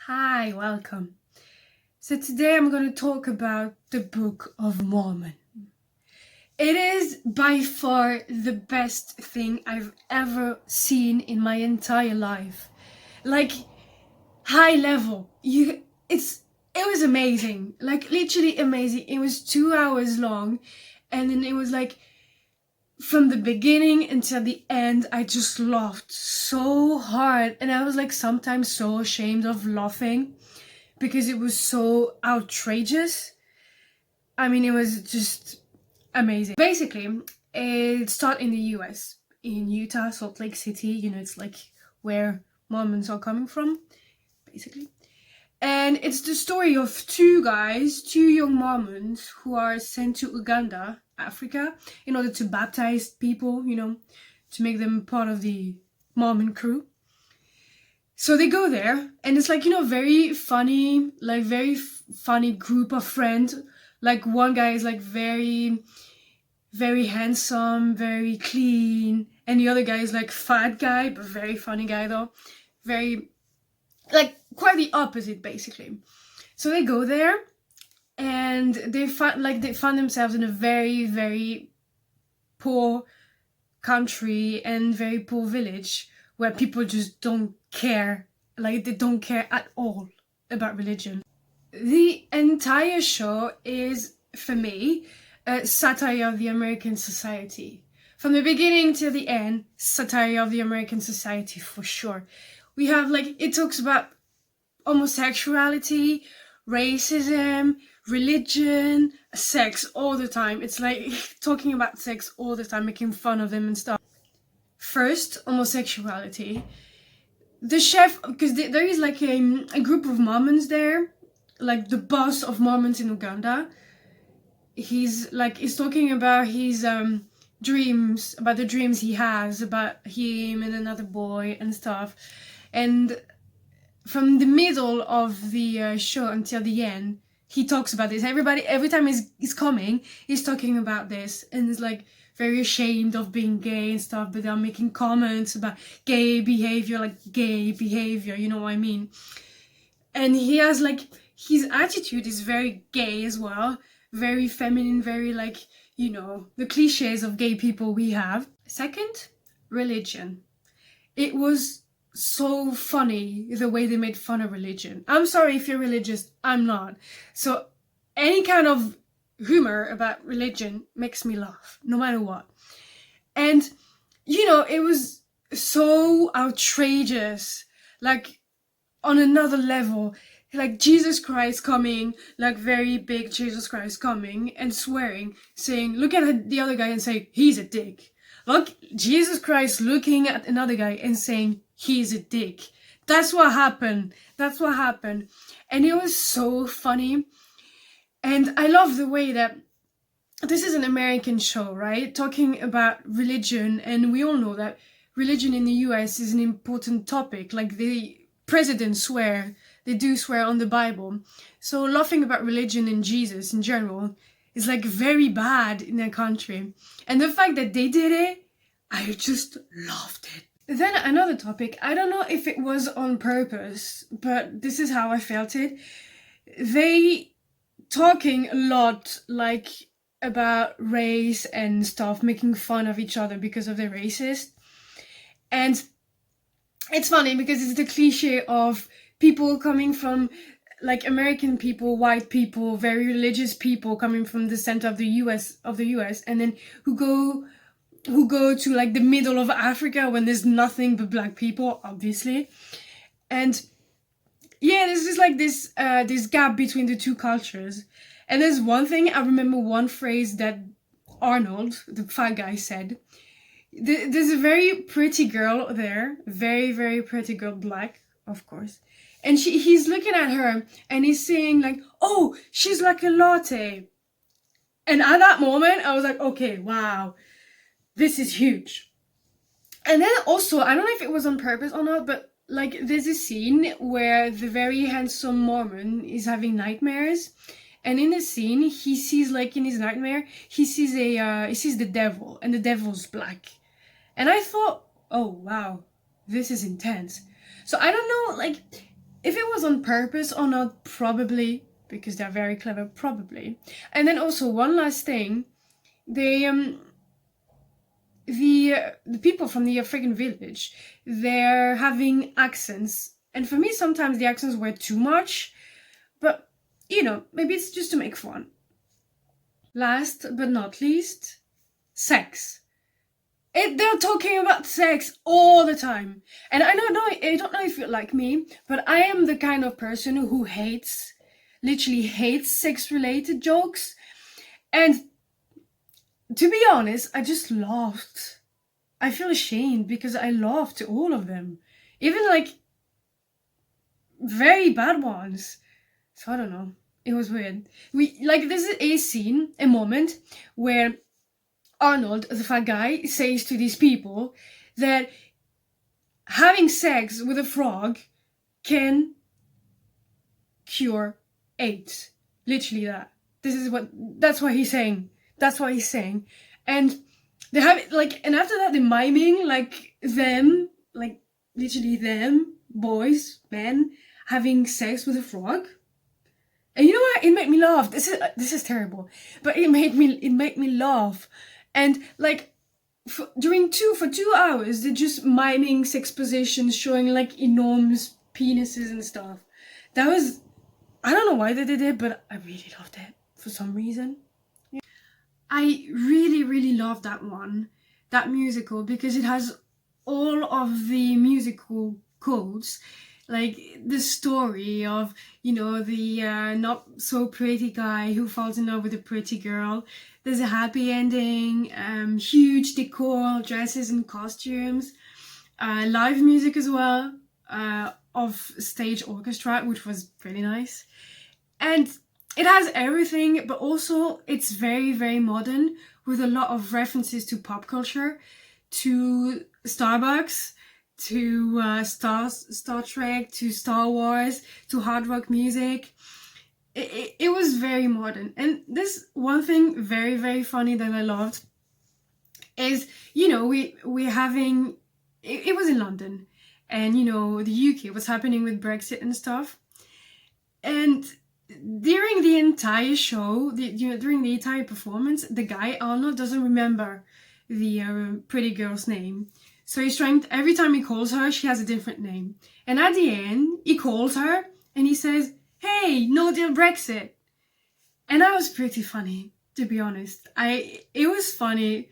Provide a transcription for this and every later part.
Hi, welcome. So today I'm going to talk about the Book of Mormon. It is by far the best thing I've ever seen in my entire life. Like high level. It was amazing. Like literally amazing. It was 2 hours long and then it was like from the beginning until the end, I just laughed so hard and I was like sometimes so ashamed of laughing because it was so outrageous. I mean, it was just amazing. Basically, it started in the US, in Utah, Salt Lake City. It's like where Mormons are coming from, basically. And it's the story of two young Mormons who are sent to Uganda, Africa, in order to baptize people, to make them part of the Mormon crew. So they go there, and it's like, very funny, like very funny group of friends. Like one guy is like very, very handsome, very clean, and the other guy is like fat guy, but very funny guy though. Very, like quite the opposite basically. So they go there, and they find themselves in a very, very poor country and very poor village where people just don't care. Like they don't care at all about religion. The entire show is, for me, a satire of the American society. From the beginning till the end, satire of the American society for sure. We have it talks about homosexuality, racism, religion, sex all the time. It's like talking about sex all the time, making fun of them and stuff. First, homosexuality. The chef, because there is like a group of Mormons there, like the boss of Mormons in Uganda. He's talking about his dreams, about the dreams he has about him and another boy and stuff. And from the middle of the show until the end, he talks about this. Every time he's coming, he's talking about this, and it's like very ashamed of being gay and stuff, but they're making comments about gay behavior, you know what I mean? And he has his attitude is very gay as well, very feminine, very the cliches of gay people we have. Second, religion. It was so funny the way they made fun of religion. I'm sorry if you're religious, I'm not. So any kind of humor about religion makes me laugh, no matter what. And it was so outrageous, like on another level. Like Jesus Christ coming, like very big Jesus Christ coming and swearing, saying, look at the other guy and say, he's a dick. Look, Jesus Christ looking at another guy and saying, he's a dick. That's what happened. And it was so funny. And I love the way that this is an American show, right? Talking about religion. And we all know that religion in the US is an important topic. Like the presidents they do swear on the Bible. So laughing about religion and Jesus in general is like very bad in their country. And the fact that they did it, I just loved it. Then another topic, I don't know if it was on purpose, but this is how I felt it. They talking a lot about race and stuff, making fun of each other because of their racist. And it's funny because it's the cliche of people coming from American people, white people, very religious people coming from the center of the US, and then who go to the middle of Africa when there's nothing but black people, obviously. And yeah, there's just this gap between the two cultures. And there's one thing, I remember one phrase that Arnold, the fat guy, said. There's a very pretty girl there, very, very pretty girl, black, of course. And he's looking at her and he's saying oh, she's like a latte. And at that moment, I was like, okay, wow, this is huge. And then also, I don't know if it was on purpose or not, but there's a scene where the very handsome Mormon is having nightmares. And in the scene, he sees in his nightmare, he sees the devil, and the devil's black. And I thought, oh wow, this is intense. So I don't know, if it was on purpose or not, probably, because they're very clever, probably. And then also one last thing, they the people from the African village, they're having accents, and for me sometimes the accents were too much, but you know, maybe it's just to make fun. Last but not least, sex. They're talking about sex all the time, and I don't know if you're like me, but I am the kind of person who literally hates sex-related jokes, and to be honest, I just laughed. I feel ashamed because I laughed at all of them, even like very bad ones. So I don't know. It was weird. There's a scene, a moment where Arnold, the fat guy, says to these people that having sex with a frog can cure AIDS. Literally that. That's what he's saying. That's what he's saying. And they have and after that they're miming them, literally them, boys, men, having sex with a frog. And you know what? It made me laugh. This is terrible, but it made me laugh. And for 2 hours, they're just miming sex positions, showing enormous penises and stuff. That was, I don't know why they did it, but I really loved it for some reason. Yeah. I really, really love that musical, because it has all of the musical codes. The story of, the not so pretty guy who falls in love with a pretty girl. There's a happy ending, huge decor, dresses and costumes, live music as well, of stage orchestra, which was pretty nice. And it has everything, but also it's very, very modern, with a lot of references to pop culture, to Starbucks, to Star Trek, to Star Wars, to hard rock music. It was very modern. And this one thing very, very funny that I loved is, we're having, it was in London, and the UK was happening with Brexit and stuff. And during the entire show, during the entire performance, the guy Arnold doesn't remember the pretty girl's name. So he's trying every time he calls her, she has a different name. And at the end, he calls her and he says, "Hey, no deal Brexit." And that was pretty funny, to be honest. It was funny,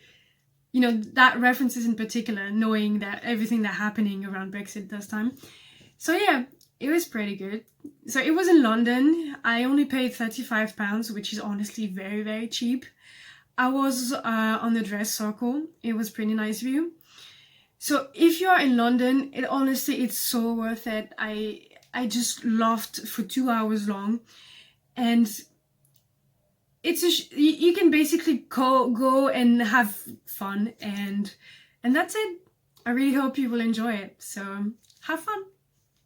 that references in particular, knowing that everything that's happening around Brexit this time. So yeah, it was pretty good. So it was in London. I only paid £35, which is honestly very, very cheap. I was on the dress circle. It was pretty nice view. So if you are in London, it's so worth it. I just laughed for 2 hours long, and you can basically go and have fun, and that's it. I really hope you will enjoy it. So have fun.